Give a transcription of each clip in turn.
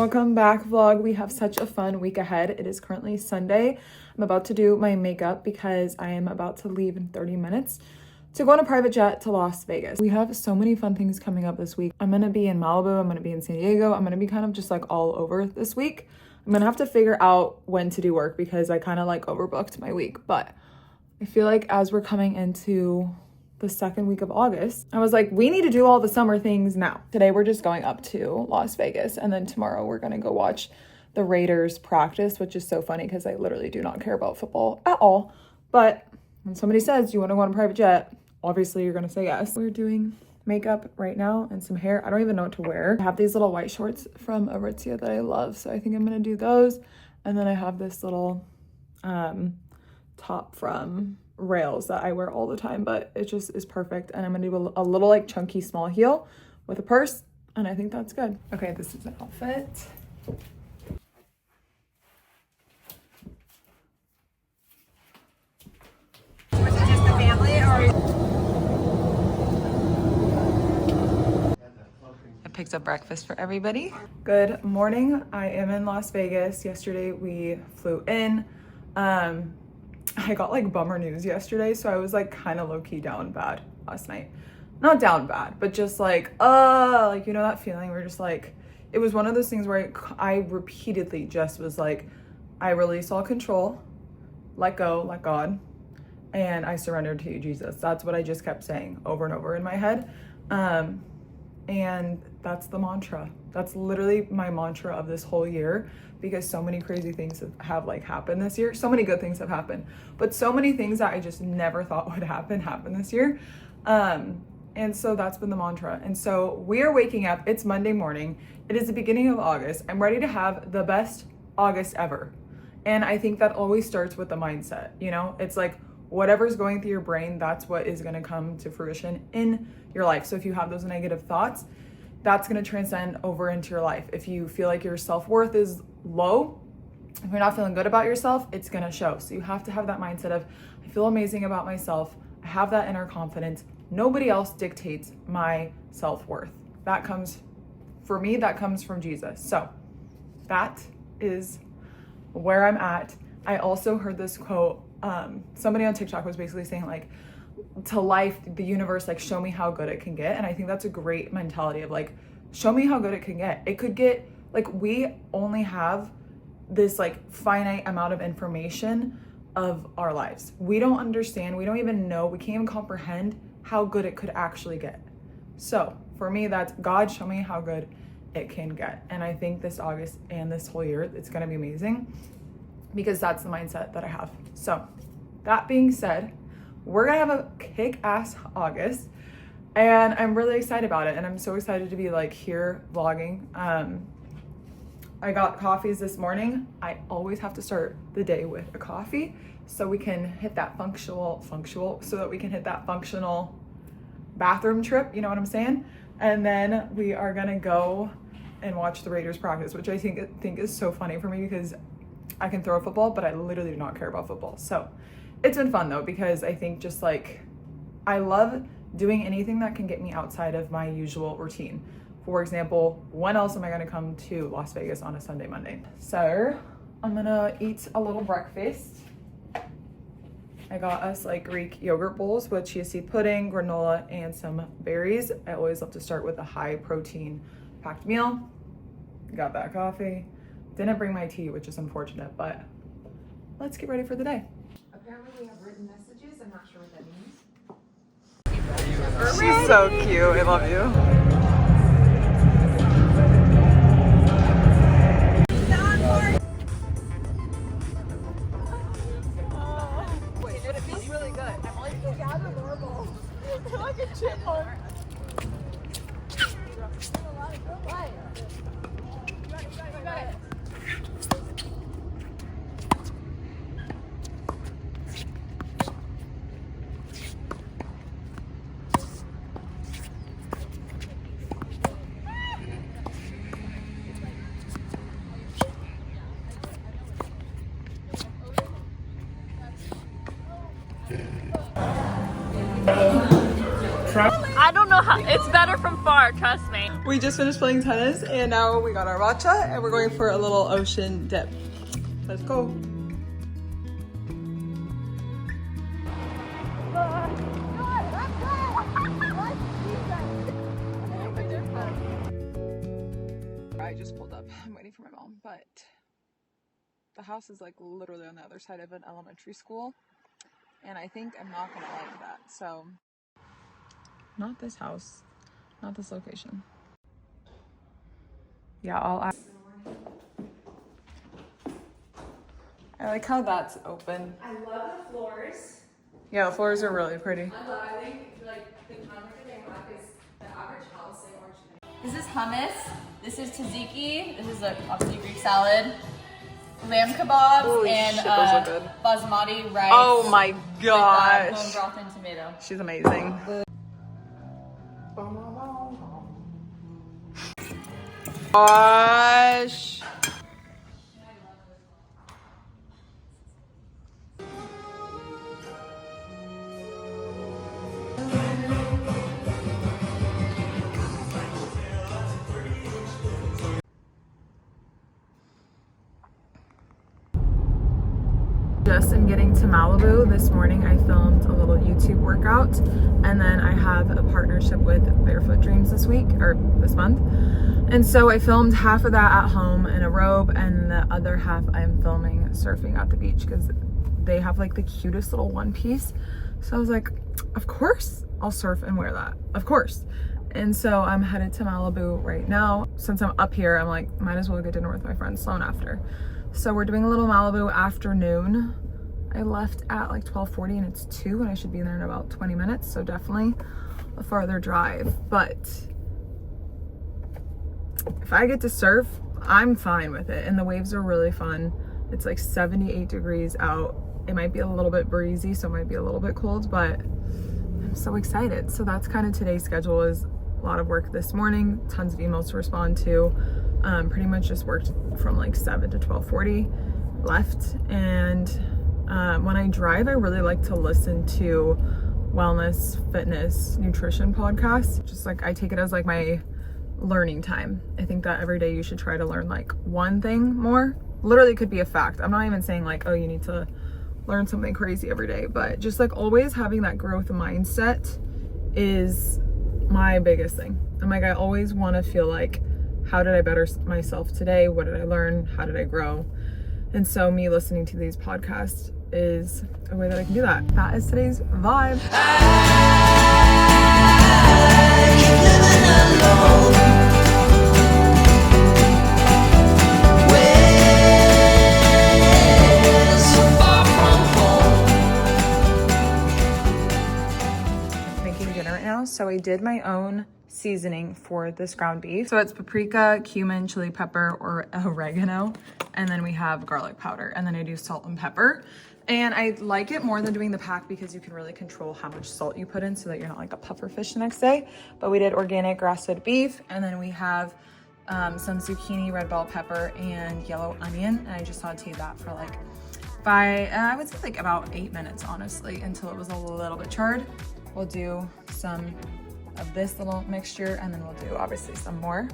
Welcome back, vlog. We have such a fun week ahead. It is currently Sunday. I'm about to do my makeup because I am about to leave in 30 minutes to go on a private jet to Las Vegas. We have so many fun things coming up this week. I'm gonna be in Malibu, I'm gonna be in San Diego, I'm gonna be kind of just like all over this week. I'm gonna have to figure out when to do work because I kind of like overbooked my week, but I feel like as we're coming into the second week of August, I was like, we need to do all the summer things now. Today we're just going up to Las Vegas, and then tomorrow we're gonna go watch the Raiders practice, which is so funny because I literally do not care about football at all. But when somebody says, you wanna go on a private jet, obviously you're gonna say yes. We're doing makeup right now and some hair. I don't even know what to wear. I have these little white shorts from Aritzia that I love, so I think I'm gonna do those. And then I have this little top from Rails that I wear all the time, but it just is perfect. And I'm gonna do a little like chunky small heel with a purse, and I think that's good. Okay, this is an outfit. Was it just the family or? I picked up breakfast for everybody. Good morning. I am in Las Vegas. Yesterday we flew in. I got like bummer news yesterday, so I was like kind of low-key down bad last night. Not down bad, but just like you know that feeling where just like, it was one of those things where I repeatedly just was like, I release all control, let go, let God, and I surrendered to you, Jesus. That's what I just kept saying over and over in my head. And that's the mantra. That's literally my mantra of this whole year, because so many crazy things have like happened this year. So many good things have happened, but so many things that I just never thought would happen this year. And so that's been the mantra. And so we are waking up. It's Monday morning. It is the beginning of August. I'm ready to have the best August ever. And I think that always starts with the mindset. You know, it's like whatever's going through your brain, that's what is going to come to fruition in your life. So if you have those negative thoughts, that's going to transcend over into your life. If you feel like your self-worth is low, if you're not feeling good about yourself, it's going to show. So you have to have that mindset of, I feel amazing about myself. I have that inner confidence. Nobody else dictates my self-worth. That comes, for me, that comes from Jesus. So that is where I'm at. I also heard this quote. Somebody on TikTok was basically saying like, to life, the universe, like, show me how good it can get. And I think that's a great mentality of like, show me how good it can get. It could get, like, we only have this like finite amount of information of our lives. We don't understand, we don't even know, we can't even comprehend how good it could actually get. So for me, that's God, show me how good it can get. And I think this August and this whole year, it's gonna be amazing, because that's the mindset that I have. So that being said, we're gonna have a kick-ass August, and I'm really excited about it. And I'm so excited to be like here vlogging. I got coffees this morning. I always have to start the day with a coffee so we can hit that functional bathroom trip, you know what I'm saying? And then we are gonna go and watch the Raiders practice, which I think is so funny for me because I can throw a football, but I literally do not care about football. So it's been fun though, because I think just like, I love doing anything that can get me outside of my usual routine. For example, when else am I gonna come to Las Vegas on a Sunday, Monday? So I'm gonna eat a little breakfast. I got us like Greek yogurt bowls with chia seed pudding, granola, and some berries. I always love to start with a high protein packed meal. Got that coffee. Didn't bring my tea, which is unfortunate, but let's get ready for the day. Apparently we have written messages. I'm not sure what that means. She's so cute. I love you. Wait, it feels really good. I'm like, yeah, they're normal. They're like a chipmunk. You got it. I don't know how It's better from far, trust me. We just finished playing tennis and now we got our matcha and we're going for a little ocean dip. Let's go. I just pulled up. I'm waiting for my mom, but the house is like literally on the other side of an elementary school and I think I'm not gonna like that. So not this house, not this location. Yeah, I like how that's open. I love the floors. Yeah, the floors are really pretty. I think like the concept that they have is the average house in Orange County. This is hummus. This is tzatziki. This is obviously Greek salad. Lamb kebabs. Holy and shit, those look good. basmati rice. Oh my gosh. With bone broth and tomato. She's amazing. Gosh. Just in getting to Malibu this morning, I filmed a little YouTube workout, and then I have a partnership with Barefoot Dreams this week, or this month. And so I filmed half of that at home in a robe, and the other half I'm filming surfing at the beach because they have like the cutest little one piece. So I was like, of course I'll surf and wear that, of course. And so I'm headed to Malibu right now. Since I'm up here, I'm like, might as well get dinner with my friend Sloan after. So we're doing a little Malibu afternoon. I left at like 12:40 and it's 2 and I should be there in about 20 minutes. So definitely a farther drive. But if I get to surf, I'm fine with it. And the waves are really fun. It's like 78 degrees out. It might be a little bit breezy, so it might be a little bit cold, but I'm so excited. So that's kind of today's schedule. Is a lot of work this morning, tons of emails to respond to. Pretty much just worked from like 7 to 12:40 left. And when I drive, I really like to listen to wellness, fitness, nutrition podcasts. Just like I take it as like my learning time. I think that every day you should try to learn like one thing more. Literally, it could be a fact. I'm not even saying like, oh, you need to learn something crazy every day, but just like always having that growth mindset is my biggest thing. I'm like, I always want to feel like, how did I better myself today? What did I learn? How did I grow? And so me listening to these podcasts is a way that I can do that. That is today's vibe. Making dinner right now. So I did my own seasoning for this ground beef. So it's paprika, cumin, chili pepper, or oregano. And then we have garlic powder. And then I do salt and pepper. And I like it more than doing the pack because you can really control how much salt you put in so that you're not like a puffer fish the next day. But we did organic grass-fed beef. And then we have some zucchini, red bell pepper, and yellow onion. And I just sauteed that for like, I would say like about 8 minutes, honestly, until it was a little bit charred. We'll do some of this little mixture and then we'll do obviously some more.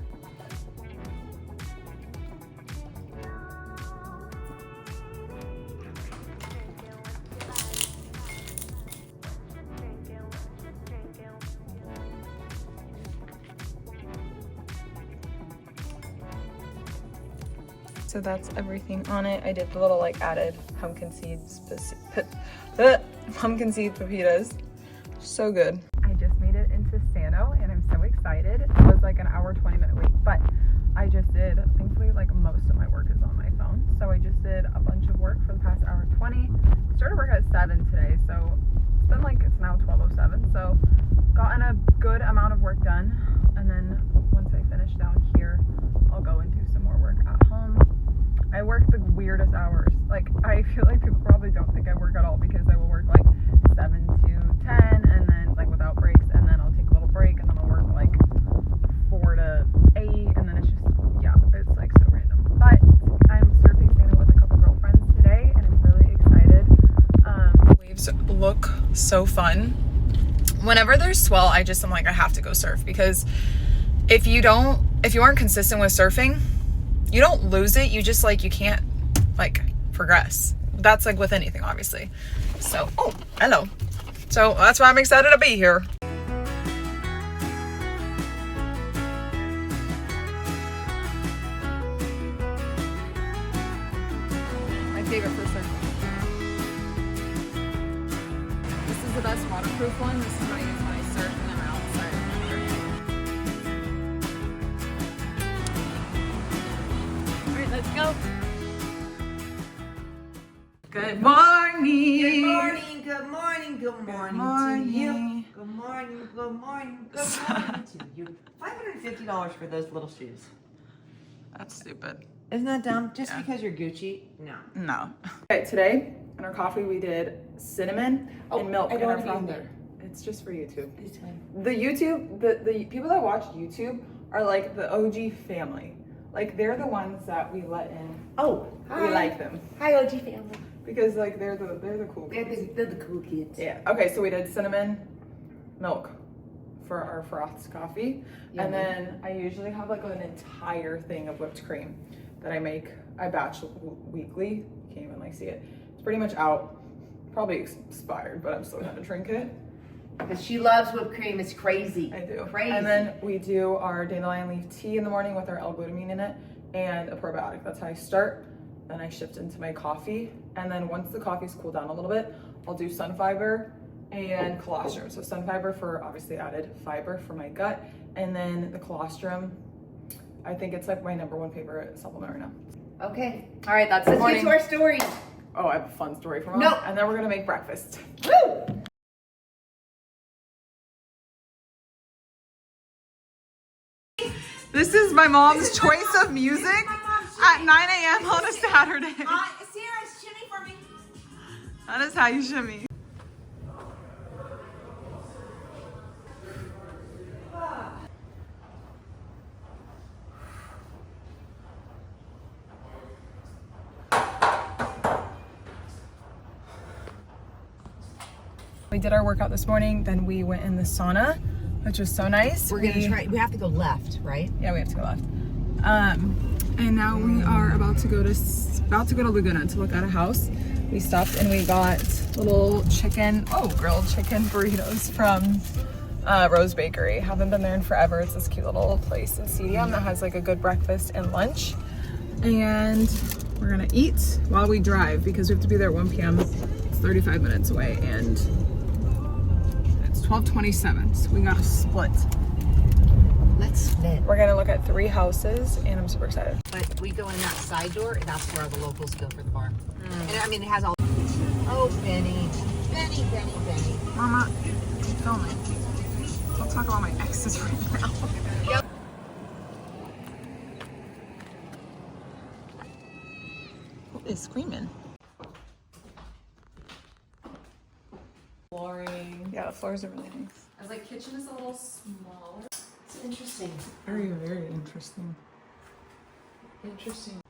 So that's everything on it. I did the little like added pumpkin seeds, pumpkin seed pepitas. So good. I just made it into Sano and I'm so excited. It was like an hour, 20-minute wait, but I just did, thankfully like most of my work is on my phone. So I just did a bunch of work for the past hour 20. Started work at 7 today. So it's been like, it's now 12:07. So gotten a good amount of work done. And then once I finish down here, I'll go and do some more work at home. I work the weirdest hours. Like, I feel like people probably don't think I work at all because I will work like 7 to 10 and then like without breaks, and then I'll take a little break and then I'll work like 4 to 8 and then it's just, yeah, it's like so random. But I'm surfing Santa with a couple girlfriends today and I'm really excited. Waves look so fun. whenever there's swell, I just am like, I have to go surf, because if you aren't consistent with surfing, you don't lose it. You just like, you can't like progress. That's like with anything, obviously. So, oh, hello. So that's why I'm excited to be here. My favorite for surfing. This is the best waterproof one. This is what I use when I surf and I'm outside of the water. All right, let's go. Good morning. Good morning, good morning, good morning to you. morning. Good morning, good morning, good morning to you. $550 for those little shoes. That's stupid. Isn't that dumb? Just Yeah. because you're Gucci? No. No. Okay, today in our coffee we did cinnamon and milk I in don't our want to be in frother. It's just for YouTube. It's fine. The YouTube, the people that watch YouTube are like the OG family. Like they're the ones that we let in. Oh, hi. We like them Hi, OG family. because like they're the cool kids. They're the cool kids. Yeah. Okay, so we did cinnamon milk for our frothed coffee. Yummy. And then I usually have like an entire thing of whipped cream that I make. I batch weekly. You can't even like see it. It's pretty much out. Probably expired, but I'm still gonna drink it. Because she loves whipped cream. It's crazy. I do. Crazy. And then we do our dandelion leaf tea in the morning with our L-glutamine in it and a probiotic. That's how I start. Then I shift into my coffee. And then once the coffee's cooled down a little bit, I'll do sun fiber and colostrum. So sun fiber for obviously added fiber for my gut. And then the colostrum, I think it's like my #1 favorite supplement right now. Okay. All right, let's get Morning. to our story. Oh, I have a fun story for mom. No. And then we're gonna make breakfast. Woo! This is my mom's choice of music at 9 a.m. on a Saturday. Sarah, shimmy for me. That is how you shimmy. We did our workout this morning, then we went in the sauna, which was so nice. We're gonna try. We have to go left, right? Yeah, we have to go left. And now we are about to go to Laguna to look at a house. We stopped and we got little grilled chicken burritos from Rose Bakery. Haven't been there in forever. It's this cute little place in CDM that has like a good breakfast and lunch. And we're gonna eat while we drive because we have to be there at 1 p.m. It's 35 minutes away and it's 12:27, so we gotta split. Let's split. We're gonna look at 3 houses and I'm super excited. But we go in that side door, and that's where the locals go for the bar. And I mean, it has all. Oh, Benny. Mama, I'm filming. I'll talk about my exes right now. Yep. Who is screaming? Flooring. Yeah, the floors are really nice. I was like, kitchen is a little smaller. It's interesting. Very, very interesting. Interesting.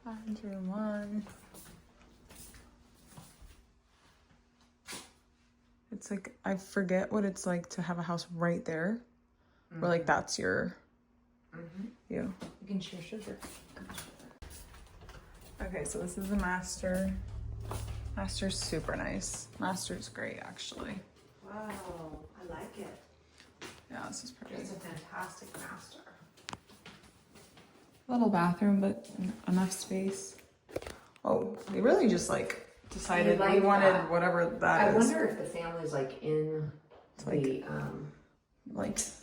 Bedroom 1. It's like, I forget what it's like to have a house right there. Where like that's your view. You can share sugar. Okay, so this is the master. Master's super nice. Master's great, actually. Wow, I like it. Yeah, this is pretty. It's a fantastic master. Little bathroom, but enough space. Oh, they really just like decided They we like wanted that. whatever that I is. wonder if the family's like in like- the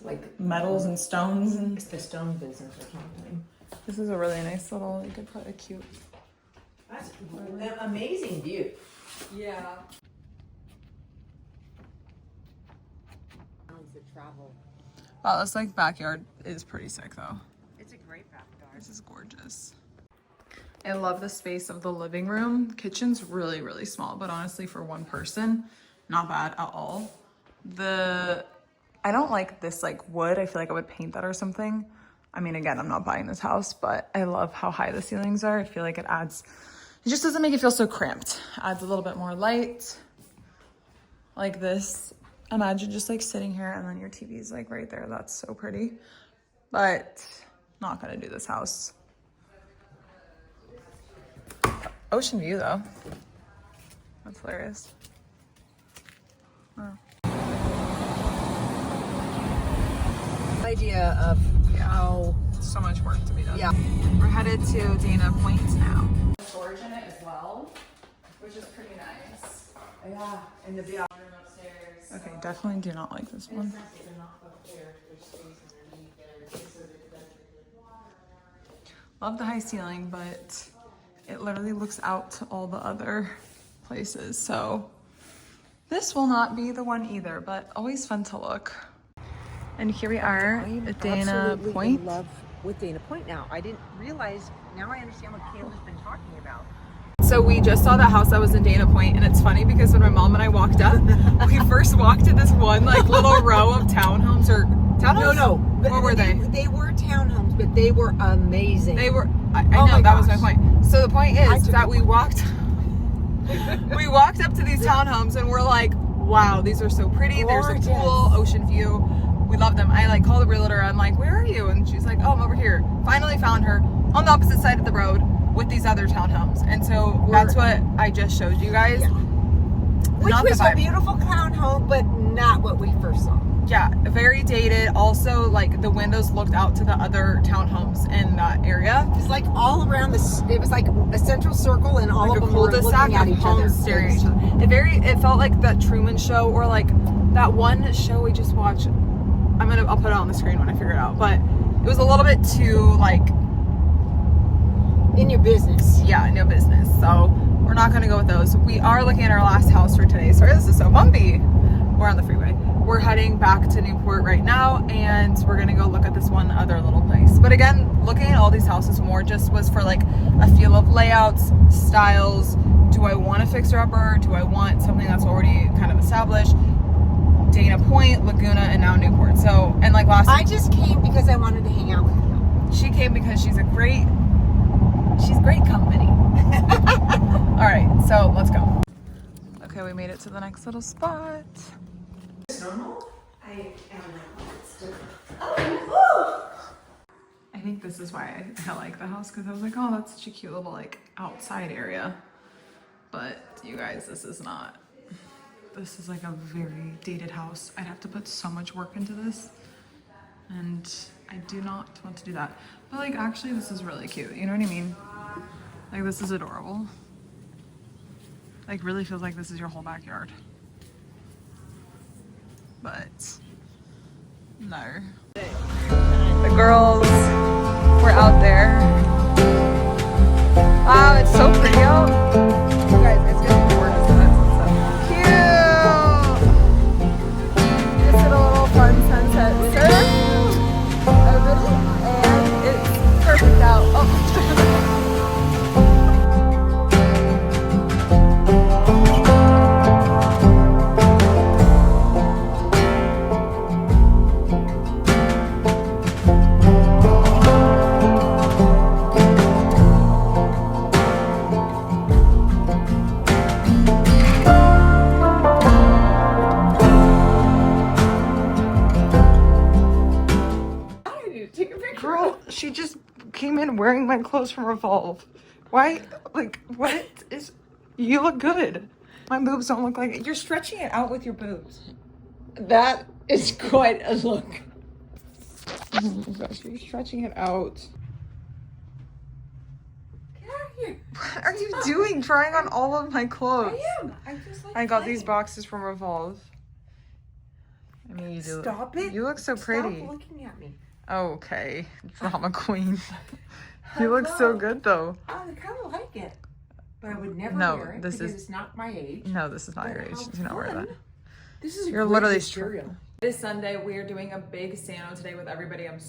like metals and stones and it's the stone business or something. this is a really nice little, you could put a cute. That's an amazing view. Yeah. The travel. Wow, this like backyard is pretty sick though. It's a great backyard. This is gorgeous. I love the space of the living room. Kitchen's really, really small, but honestly for one person, not bad at all. I don't like this like wood. I feel like I would paint that or something. I mean, again, I'm not buying this house, but I love how high the ceilings are. I feel like it just doesn't make it feel so cramped. Adds a little bit more light. like this. Imagine just like sitting here and then your TV's like right there. That's so pretty. But not gonna do this house. Ocean view though. That's hilarious. Wow. Idea of how So much work to be done. Yeah. We're headed to Dana Point now. Storage in it as well, which is pretty nice. yeah, and the bathroom upstairs. Okay, definitely do not like this one. Love the high ceiling, but it literally looks out to all the other places. So this will not be the one either, but always fun to look. And here we are at Dana Absolutely Point. in love with Dana Point now. I didn't realize. Now I understand what Kayla's been talking about. So we just saw the house that was in Dana Point, and it's funny because when my mom and I walked up, we first walked to this one like little row of townhomes or townhomes. No. What were they? They were townhomes, but they were amazing. They were. I Oh know my that was my gosh. point. So the point I is took that a we walked. We walked up to these townhomes and we're like, wow, these are so pretty. There's a Gorgeous. pool, ocean view. We love them. I like call the realtor. I'm like, where are you? And she's like, oh, I'm over here. Finally found her on the opposite side of the road with these other townhomes. And so that's what I just showed you guys. Yeah. Which Not the was a vibe. beautiful townhome, but not what we first saw. Yeah, very dated. Also, like the windows looked out to the other townhomes in that area. It was like all around this. It was like a central circle, and all Like of a them were cul-de-sac looking at of each other. homes staring at each other. It felt like that Truman Show or like that one show we just watched. I'll put it on the screen when I figure it out. But it was a little bit too like In your business. yeah, no business. So we're not gonna go with those. We are looking at our last house for today. Sorry, this is so bumpy. We're on the freeway. We're heading back to Newport right now, and we're gonna go look at this one other little place. But again, looking at all these houses more just was for like a feel of layouts, styles. Do I want a fixer-upper? Do I want something that's already kind of established? Dana Point, Laguna, and now Newport. So, and like last I just came because I wanted to hang out with you. she came because she's great company. All right, so let's go. Okay, we made it to the next little spot. Normal? I think this is why I like the house, because I was like, oh, that's such a cute little like outside area. But you guys, this is not. This is like a very dated house. I'd have to put so much work into this, and I do not want to do that. But like, actually, this is really cute. You know what I mean? Like, this is adorable. Like, really feels like this is your whole backyard. But no. The girls were out there. Wow, it's so pretty out. You guys, it's gonna be gorgeous in that sunset. Cute. Just did a little fun sunset surf over it, and it's perfect out. Oh. Girl, she just came in wearing my clothes from Revolve. Why? Like, what is... You look good. My boobs don't look like it. You're stretching it out with your boobs. That is quite a look. Oh my gosh, you're stretching it out. Get out of here. What are you doing? Trying on all of my clothes. I am. I just like I got playing. these boxes from Revolve. I mean, you do. Stop it. You look so pretty. Stop looking at me. Oh, okay. Drama queen. You look so good though. I kind of like it. But I would never No, wear it this because is- it's not my age. No, this is not your But age. how Do not wear fun. that. This is a You're great literally material. It is Sunday. We are doing a big Sano today with everybody. I'm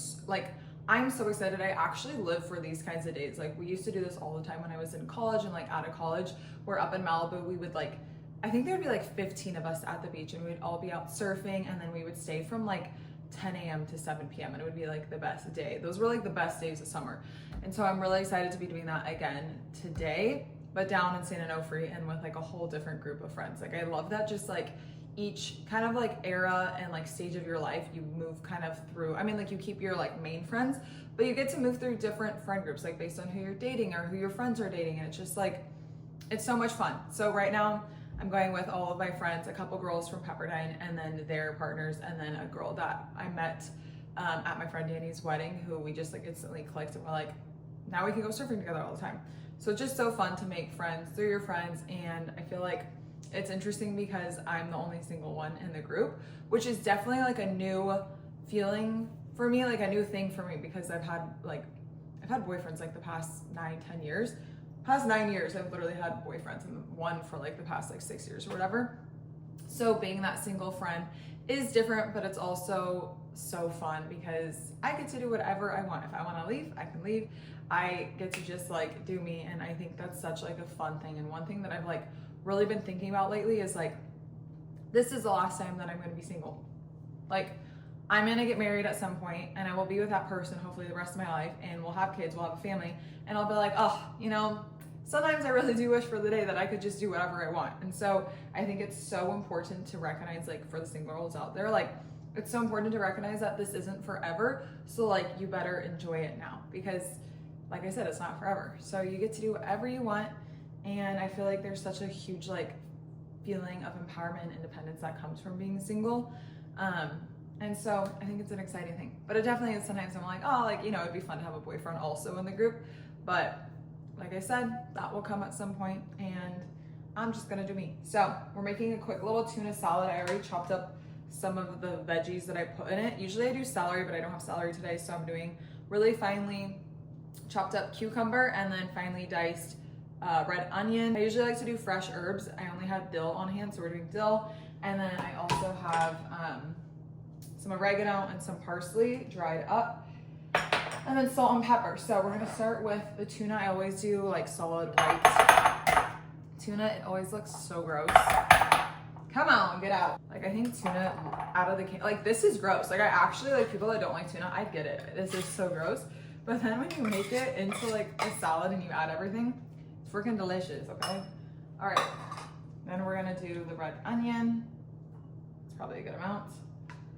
so excited. I actually live for these kinds of days. Like, we used to do this all the time when I was in college and like out of college. We're up in Malibu. We would like, I think there'd be like 15 of us at the beach, and we'd all be out surfing, and then we would stay from like 10 a.m. to 7 p.m. and it would be like the best day. Those were like the best days of summer. And so I'm really excited to be doing that again today, but down in San Onofre and with like a whole different group of friends. Like, I love that just like each kind of like era and like stage of your life, you move kind of through. I mean, like you keep your like main friends, but you get to move through different friend groups, like based on who you're dating or who your friends are dating. And it's just like, it's so much fun. So right now I'm going with all of my friends, a couple girls from Pepperdine and then their partners, and then a girl that I met at my friend Danny's wedding, who we just like instantly clicked and we're like, now we can go surfing together all the time. So it's just so fun to make friends through your friends. And I feel like it's interesting because I'm the only single one in the group, which is definitely like a new feeling for me, like a new thing for me, because I've had boyfriends like the past 9-10 years. Past 9 years, I've literally had boyfriends, and one for like the past like 6 years or whatever. So being that single friend is different, but it's also so fun because I get to do whatever I want. If I want to leave, I can leave. I get to just like do me, and I think that's such like a fun thing. And one thing that I've like really been thinking about lately is like, this is the last time that I'm going to be single. Like, I'm going to get married at some point, and I will be with that person hopefully the rest of my life, and we'll have kids, we'll have a family, and I'll be like, oh, you know, sometimes I really do wish for the day that I could just do whatever I want. And so I think it's so important to recognize, like, for the single girls out there, like, it's so important to recognize that this isn't forever. So like, you better enjoy it now, because like I said, it's not forever. So you get to do whatever you want. And I feel like there's such a huge like feeling of empowerment and independence that comes from being single. And so I think it's an exciting thing. But it definitely is, sometimes I'm like, oh, like, you know, it'd be fun to have a boyfriend also in the group. But like I said, that will come at some point, and I'm just gonna do me. So we're making a quick little tuna salad. I already chopped up some of the veggies that I put in it. Usually I do celery, but I don't have celery today, so I'm doing really finely chopped up cucumber and then finely diced red onion. I usually like to do fresh herbs. I only had dill on hand, so we're doing dill. And then I also have some oregano and some parsley dried up, and then salt and pepper. So we're gonna start with the tuna. I always do like solid white tuna. It always looks so gross. Come on, get out. Like, I think tuna out of the can, like, this is gross. Like, I actually, like, people that don't like tuna, I get it. This is so gross. But then when you make it into like a salad and you add everything, it's freaking delicious, okay? All right, then we're gonna do the red onion. It's probably a good amount.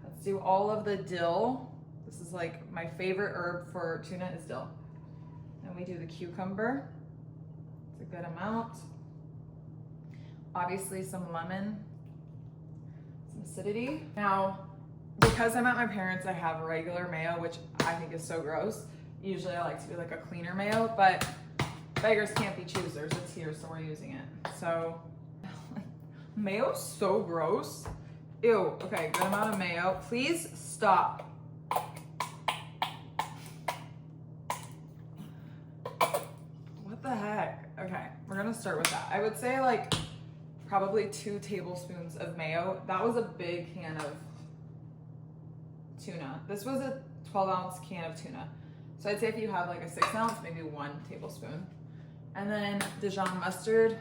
Let's do all of the dill. This is like my favorite herb for tuna is dill. Then we do the cucumber. It's a good amount. Obviously some lemon, some acidity. Now, because I'm at my parents', I have regular mayo, which I think is so gross. Usually I like to do like a cleaner mayo, but beggars can't be choosers. It's here, so we're using it. So, mayo's so gross. Ew, okay, good amount of mayo. Please stop. What the heck? Okay, we're gonna start with that. I would say like probably 2 tablespoons of mayo. That was a big can of tuna. This was a 12-ounce can of tuna. So I'd say if you have like a 6-ounce, maybe 1 tablespoon. And then Dijon mustard,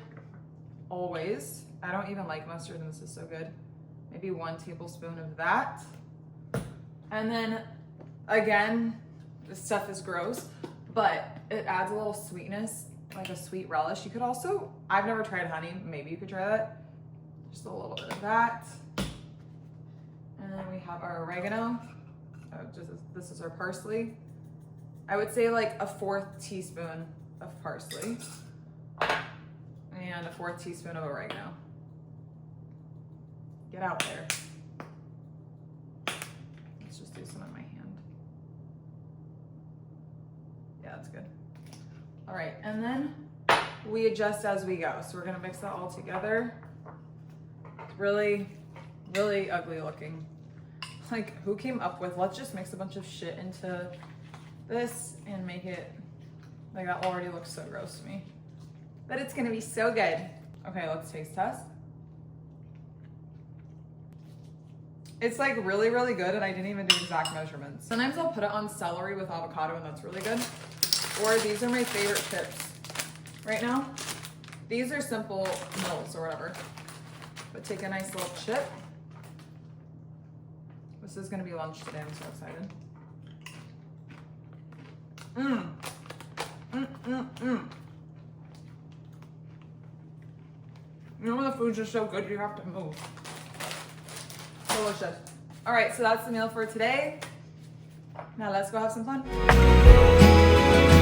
always. I don't even like mustard, and this is so good. Maybe 1 tablespoon of that. And then again, this stuff is gross, but it adds a little sweetness, like a sweet relish. You could also, I've never tried honey, maybe you could try that. Just a little bit of that. And then we have our oregano. This is our parsley. I would say like a 4th teaspoon of parsley and a 4th teaspoon of oregano. Get out there. Let's just do some in my hand. Yeah, that's good. All right, and then we adjust as we go. So we're gonna mix that all together. It's really, really ugly looking. Like, who came up with, let's just mix a bunch of shit into this and make it, like, that already looks so gross to me. But it's gonna be so good. Okay, let's taste test. It's like really, really good, and I didn't even do exact measurements. Sometimes I'll put it on celery with avocado, and that's really good. Or these are my favorite chips right now. These are simple meals or whatever. But take a nice little chip. This is gonna be lunch today, I'm so excited. You know when the food's just so good, you have to move. bullshit. All right, so that's the meal for today. Now let's go have some fun.